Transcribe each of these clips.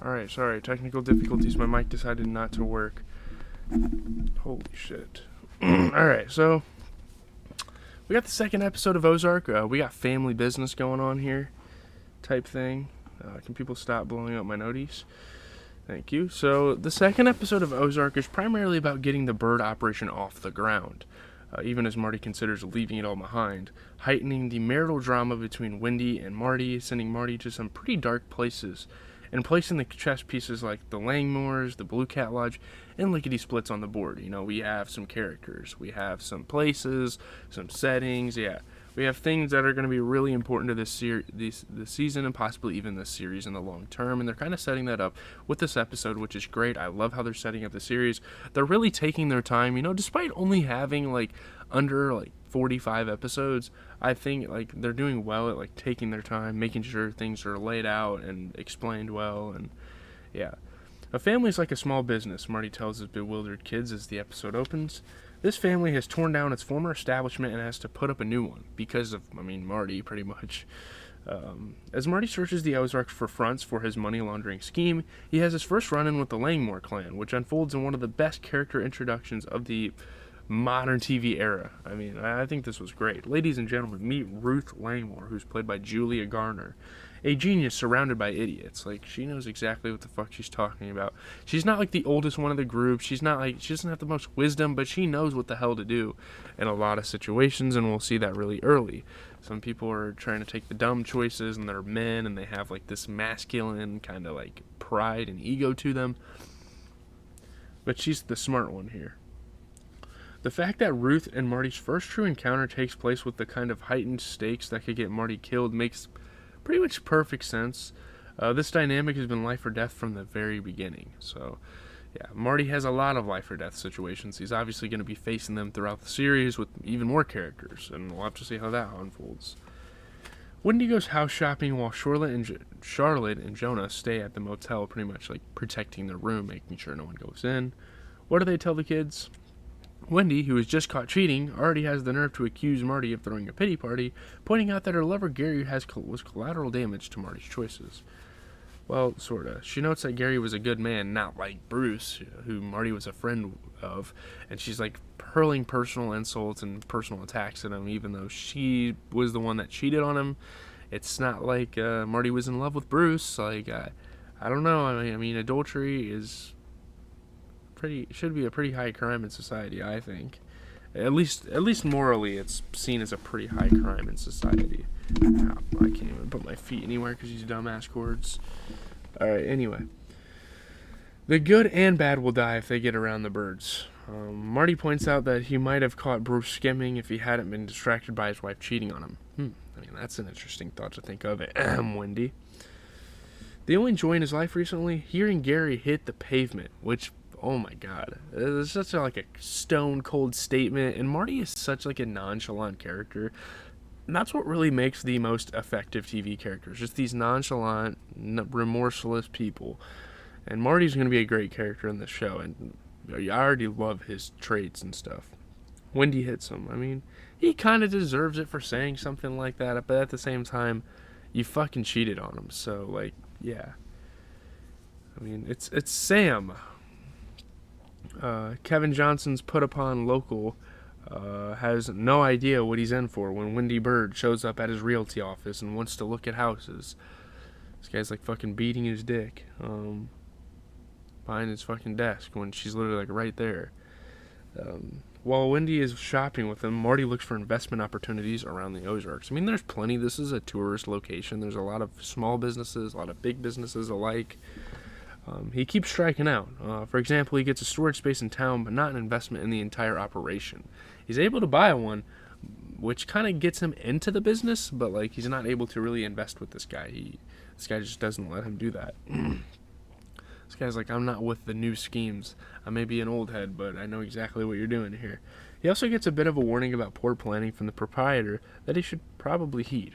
Alright, sorry. Technical difficulties. My mic decided not to work. Holy shit. Alright, so we got the second episode of Ozark. We got family business going on here type thing. Can people stop blowing up my noties? Thank you. So the second episode of Ozark is primarily about getting the bird operation off the ground, even as Marty considers leaving it all behind, heightening the marital drama between Wendy and Marty, sending Marty to some pretty dark places, and placing the chess pieces like the Langmores, the Blue Cat Lodge, and Lickety Splits on the board. You know, we have some characters, we have some places, some settings, yeah. We have things that are going to be really important to this season and possibly even this series in the long term, and they're kind of setting that up with this episode, which is great. I love how they're setting up the series. They're really taking their time, you know, despite only having under 45 episodes. I think they're doing well at taking their time, making sure things are laid out and explained well, and yeah. A family is like a small business, Marty tells his bewildered kids as the episode opens. This family has torn down its former establishment and has to put up a new one because of, Marty, pretty much. As Marty searches the Ozarks for fronts for his money laundering scheme, he has his first run-in with the Langmore clan, which unfolds in one of the best character introductions of the modern TV era. I think this was great. Ladies and gentlemen, meet Ruth Langmore, who's played by Julia Garner. A genius surrounded by idiots. She knows exactly what the fuck she's talking about. She's not the oldest one of the group. She doesn't have the most wisdom, but she knows what the hell to do in a lot of situations, and we'll see that really early. Some people are trying to take the dumb choices, and they're men, and they have this masculine kind of pride and ego to them. But she's the smart one here. The fact that Ruth and Marty's first true encounter takes place with the kind of heightened stakes that could get Marty killed makes pretty much perfect sense. This dynamic has been life or death from the very beginning. So, yeah, Marty has a lot of life or death situations. He's obviously going to be facing them throughout the series with even more characters, and we'll have to see how that unfolds. Wendy goes house shopping while Charlotte and Jonah stay at the motel, pretty much protecting their room, making sure no one goes in. What do they tell the kids? Wendy, who was just caught cheating, already has the nerve to accuse Marty of throwing a pity party, pointing out that her lover Gary was collateral damage to Marty's choices. Well, sorta. She notes that Gary was a good man, not like Bruce, who Marty was a friend of, and she's hurling personal insults and personal attacks at him, even though she was the one that cheated on him. It's not like Marty was in love with Bruce. I don't know. Adultery should be a pretty high crime in society, I think. At least morally, it's seen as a pretty high crime in society. Oh, I can't even put my feet anywhere because these dumbass cords. Alright, anyway. The good and bad will die if they get around the birds. Marty points out that he might have caught Bruce skimming if he hadn't been distracted by his wife cheating on him. That's an interesting thought to think of. Wendy. The only joy in his life recently, hearing Gary hit the pavement, which... oh my god. It's such a stone cold statement, and Marty is such a nonchalant character. And that's what really makes the most effective TV characters. Just these nonchalant, remorseless people. And Marty's going to be a great character in this show, and I already love his traits and stuff. Wendy hits him. He kind of deserves it for saying something like that, but at the same time, you fucking cheated on him, so yeah. It's Sam. Kevin Johnson's put upon local has no idea what he's in for when Wendy Bird shows up at his realty office and wants to look at houses. This guy's fucking beating his dick behind his fucking desk when she's literally right there. While Wendy is shopping with him, Marty looks for investment opportunities around the Ozarks. There's plenty. This is a tourist location. There's a lot of small businesses, a lot of big businesses alike. He keeps striking out. For example, he gets a storage space in town, but not an investment in the entire operation. He's able to buy one, which kind of gets him into the business, but he's not able to really invest with this guy. This guy just doesn't let him do that. This guy's I'm not with the new schemes. I may be an old head, but I know exactly what you're doing here. He also gets a bit of a warning about poor planning from the proprietor that he should probably heed.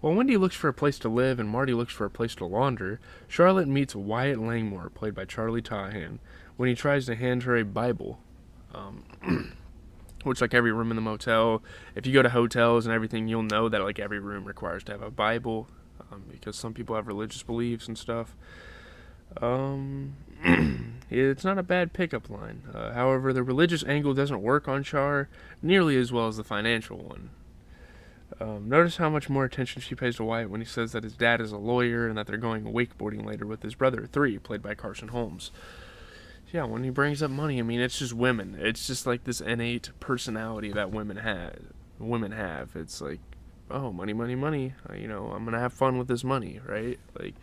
While Wendy looks for a place to live and Marty looks for a place to launder, Charlotte meets Wyatt Langmore, played by Charlie Tahan, when he tries to hand her a Bible. Which, every room in the motel, if you go to hotels and everything, you'll know that, every room requires to have a Bible, because some people have religious beliefs and stuff. Um, it's not a bad pickup line. However, the religious angle doesn't work on Char nearly as well as the financial one. Notice how much more attention she pays to Wyatt when he says that his dad is a lawyer and that they're going wakeboarding later with his brother, 3, played by Carson Holmes. Yeah, when he brings up money, I mean, it's just women. It's just like this innate personality that women have. It's like, oh, money, money, money. I'm gonna have fun with this money, right? Like,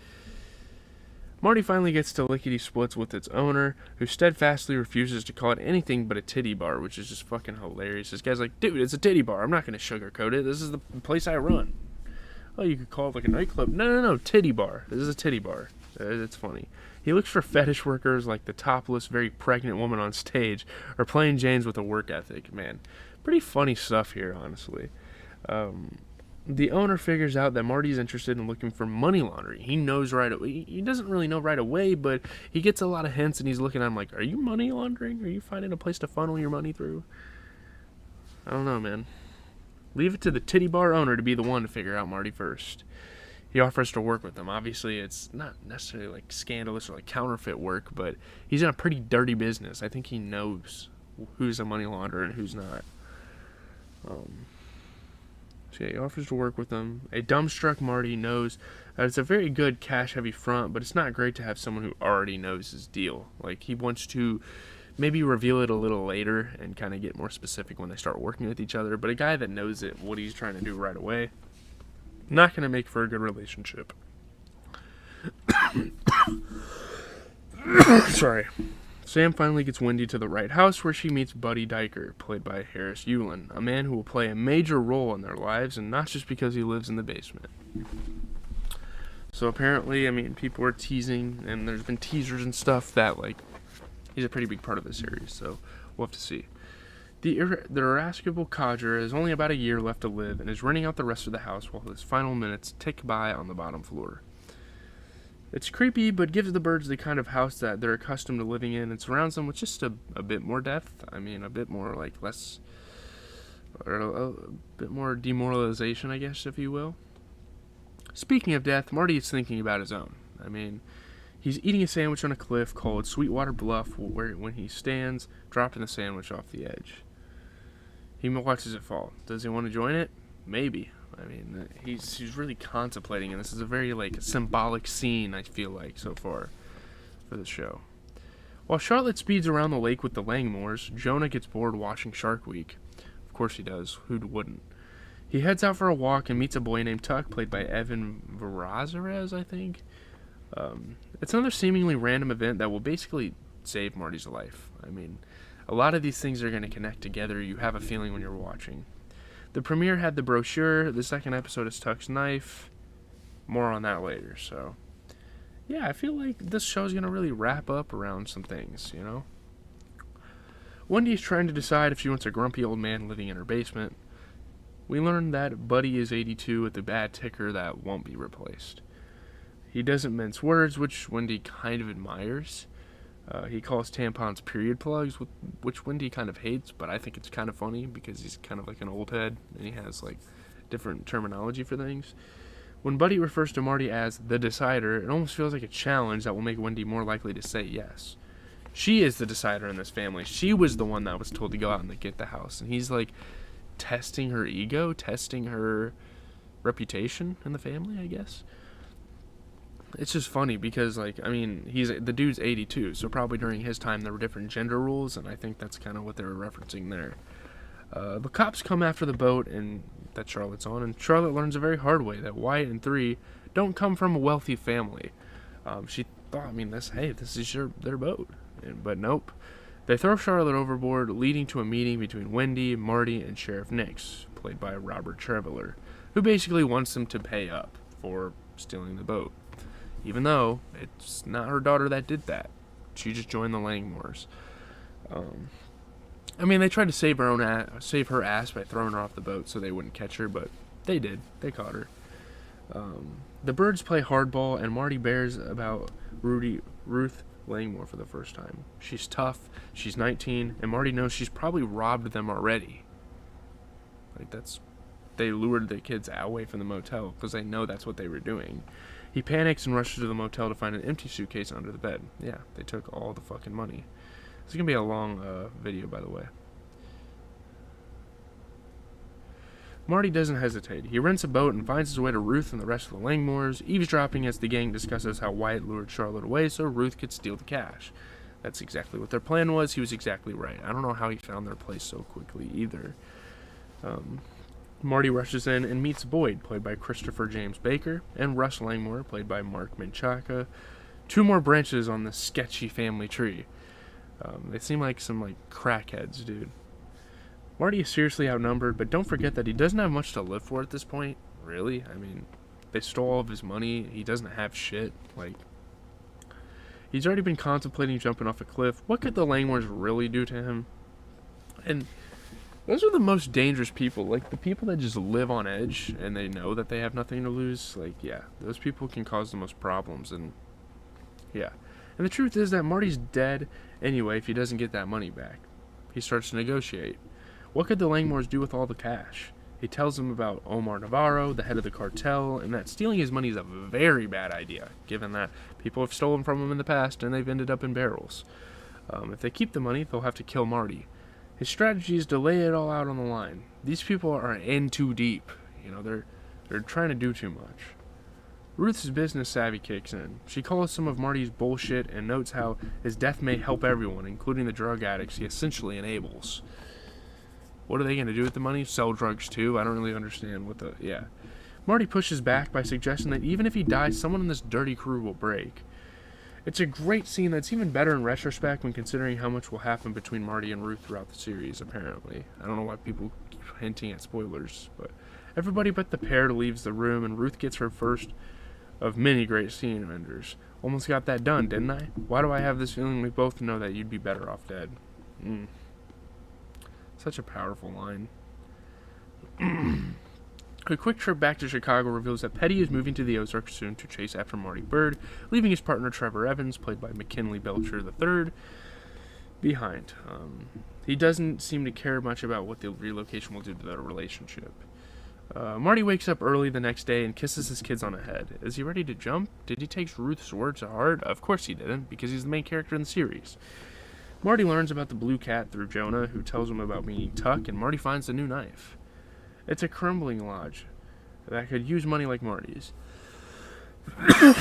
Marty finally gets to lickety splits with its owner, who steadfastly refuses to call it anything but a titty bar, which is just fucking hilarious. This guy's like, dude, it's a titty bar. I'm not gonna sugarcoat it. This is the place I run. Oh, you could call it like a nightclub. No, titty bar. This is a titty bar. It's funny. He looks for fetish workers like the topless, very pregnant woman on stage, or plain Janes with a work ethic. Man, pretty funny stuff here, honestly. The owner figures out that Marty's interested in looking for money laundering. He knows right away. He doesn't really know right away, but he gets a lot of hints, and he's looking at him like, are you money laundering? Are you finding a place to funnel your money through? I don't know, man. Leave it to the titty bar owner to be the one to figure out Marty first. He offers to work with him. Obviously, it's not necessarily like scandalous or like counterfeit work, but he's in a pretty dirty business. I think he knows who's a money launderer and who's not. So yeah, he offers to work with them. A dumbstruck Marty knows that it's a very good cash-heavy front, but it's not great to have someone who already knows his deal. Like, he wants to maybe reveal it a little later and kind of get more specific when they start working with each other. But a guy that knows it, what he's trying to do right away, not going to make for a good relationship. Sorry. Sam finally gets Wendy to the right house where she meets Buddy Diker, played by Harris Yulin, a man who will play a major role in their lives, and not just because he lives in the basement. So apparently, I mean, people are teasing, and there's been teasers and stuff that, like, he's a pretty big part of the series, so we'll have to see. The irascible codger has only about a year left to live and is renting out the rest of the house while his final minutes tick by on the bottom floor. It's creepy, but gives the birds the kind of house that they're accustomed to living in and surrounds them with just a bit more depth. I mean, a bit more, like, less, or a bit more demoralization, I guess, if you will. Speaking of death, Marty is thinking about his own. I mean, he's eating a sandwich on a cliff called Sweetwater Bluff, where when he stands, dropping the sandwich off the edge. He watches it fall. Does he want to join it? Maybe. I mean, he's really contemplating, and this is a very, like, symbolic scene, I feel like, so far for the show. While Charlotte speeds around the lake with the Langmores, Jonah gets bored watching Shark Week. Of course he does. Who wouldn't? He heads out for a walk and meets a boy named Tuck, played by Evan Verazquez, I think. It's another seemingly random event that will basically save Marty's life. I mean, a lot of these things are going to connect together. You have a feeling when you're watching. The premiere had the brochure. The second episode is Tuck's Knife. More on that later. So, yeah, I feel like this show's going to really wrap up around some things, you know? Wendy's trying to decide if she wants a grumpy old man living in her basement. We learned that Buddy is 82 with a bad ticker that won't be replaced. He doesn't mince words, which Wendy kind of admires. He calls tampons period plugs, which Wendy kind of hates, but I think it's kind of funny because he's kind of like an old head, and he has, like, different terminology for things. When Buddy refers to Marty as the decider, it almost feels like a challenge that will make Wendy more likely to say yes. She is the decider in this family. She was the one that was told to go out and get the house, and he's, like, testing her ego, testing her reputation in the family, I guess. It's just funny because, like, I mean, the dude's 82, so probably during his time there were different gender rules, and I think that's kind of what they were referencing there. The cops come after the boat and that Charlotte's on, and Charlotte learns a very hard way that Wyatt and 3 don't come from a wealthy family. She thought, I mean, this is their boat, but nope. They throw Charlotte overboard, leading to a meeting between Wendy, Marty, and Sheriff Nix, played by Robert Treveler, who basically wants them to pay up for stealing the boat. Even though it's not her daughter that did that. She just joined the Langmores. I mean, they tried to save her ass by throwing her off the boat so they wouldn't catch her, but they did. They caught her. The birds play hardball, and Marty bears about Ruth Langmore for the first time. She's tough, she's 19, and Marty knows she's probably robbed them already. Like, they lured the kids away from the motel because they know that's what they were doing. He panics and rushes to the motel to find an empty suitcase under the bed. Yeah, they took all the fucking money. This is going to be a long video, by the way. Marty doesn't hesitate. He rents a boat and finds his way to Ruth and the rest of the Langmores, eavesdropping as the gang discusses how Wyatt lured Charlotte away so Ruth could steal the cash. That's exactly what their plan was. He was exactly right. I don't know how he found their place so quickly either. Marty rushes in and meets Boyd, played by Christopher James Baker, and Russ Langmore, played by Mark Menchaca. Two more branches on this sketchy family tree. They seem like some crackheads, dude. Marty is seriously outnumbered, but don't forget that he doesn't have much to live for at this point. Really? I mean, they stole all of his money. He doesn't have shit. He's already been contemplating jumping off a cliff. What could the Langmores really do to him? And those are the most dangerous people. The people that just live on edge and they know that they have nothing to lose. Yeah, those people can cause the most problems. And yeah. And the truth is that Marty's dead anyway if he doesn't get that money back. He starts to negotiate. What could the Langmores do with all the cash? He tells them about Omar Navarro, the head of the cartel, and that stealing his money is a very bad idea, given that people have stolen from him in the past and they've ended up in barrels. If they keep the money, they'll have to kill Marty. His strategy is to lay it all out on the line. These people are in too deep. They're trying to do too much. Ruth's business savvy kicks in. She calls some of Marty's bullshit and notes how his death may help everyone, including the drug addicts he essentially enables. What are they going to do with the money? Sell drugs too? I don't really understand what the... Yeah. Marty pushes back by suggesting that even if he dies, someone in this dirty crew will break. It's a great scene that's even better in retrospect when considering how much will happen between Marty and Ruth throughout the series, apparently. I don't know why people keep hinting at spoilers, but everybody but the pair leaves the room, and Ruth gets her first of many great scene enders. Almost got that done, didn't I? Why do I have this feeling we both know that you'd be better off dead? Such a powerful line. A quick trip back to Chicago reveals that Petty is moving to the Ozarks soon to chase after Marty Bird, leaving his partner Trevor Evans, played by McKinley Belcher III, behind. He doesn't seem to care much about what the relocation will do to their relationship. Marty wakes up early the next day and kisses his kids on the head. Is he ready to jump? Did he take Ruth's words to heart? Of course he didn't, because he's the main character in the series. Marty learns about the blue cat through Jonah, who tells him about meeting Tuck, and Marty finds a new knife. It's a crumbling lodge that could use money like Marty's.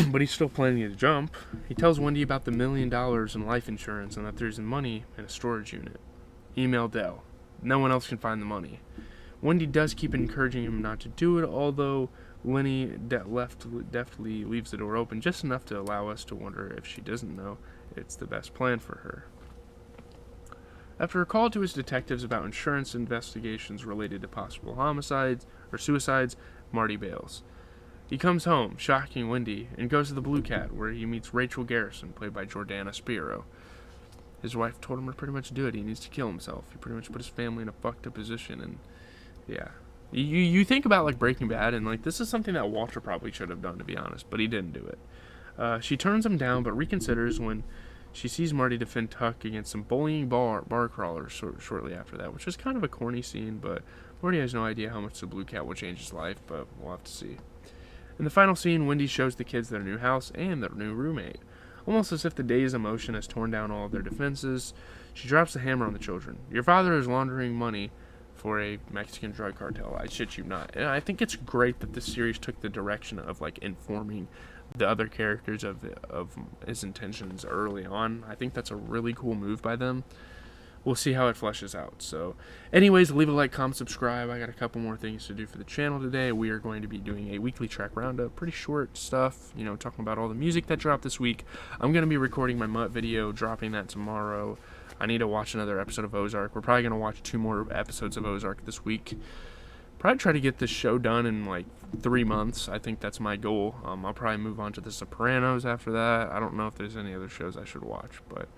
But he's still planning to jump. He tells Wendy about the $1 million in life insurance and that there's money in a storage unit. Email Dell. No one else can find the money. Wendy does keep encouraging him not to do it, although Lenny deftly leaves the door open just enough to allow us to wonder if she doesn't know it's the best plan for her. After a call to his detectives about insurance investigations related to possible homicides or suicides, Marty bails. He comes home, shocking Wendy, and goes to the Blue Cat, where he meets Rachel Garrison, played by Jordana Spiro. His wife told him to pretty much do it. He needs to kill himself. He pretty much put his family in a fucked up position, and yeah. You think about Breaking Bad, and this is something that Walter probably should have done, to be honest, but he didn't do it. She turns him down, but reconsiders when she sees Marty defend Tuck against some bullying bar crawlers shortly after that, which is kind of a corny scene, but Marty has no idea how much the Blue Cat will change his life, but we'll have to see. In the final scene, Wendy shows the kids their new house and their new roommate. Almost as if the day's emotion has torn down all of their defenses, she drops the hammer on the children. Your father is laundering money for a Mexican drug cartel. I shit you not. And I think it's great that this series took the direction of informing the other characters of his intentions early on. I think that's a really cool move by them. We'll see how it fleshes out. So, anyways, leave a like, comment, subscribe. I got a couple more things to do for the channel today. We are going to be doing a weekly track roundup, pretty short stuff, talking about all the music that dropped this week. I'm going to be recording my Mutt video, dropping that tomorrow. I need to watch another episode of Ozark. We're probably going to watch 2 more episodes of Ozark this week. Probably try to get this show done in 3 months. I think that's my goal. I'll probably move on to The Sopranos after that. I don't know if there's any other shows I should watch, but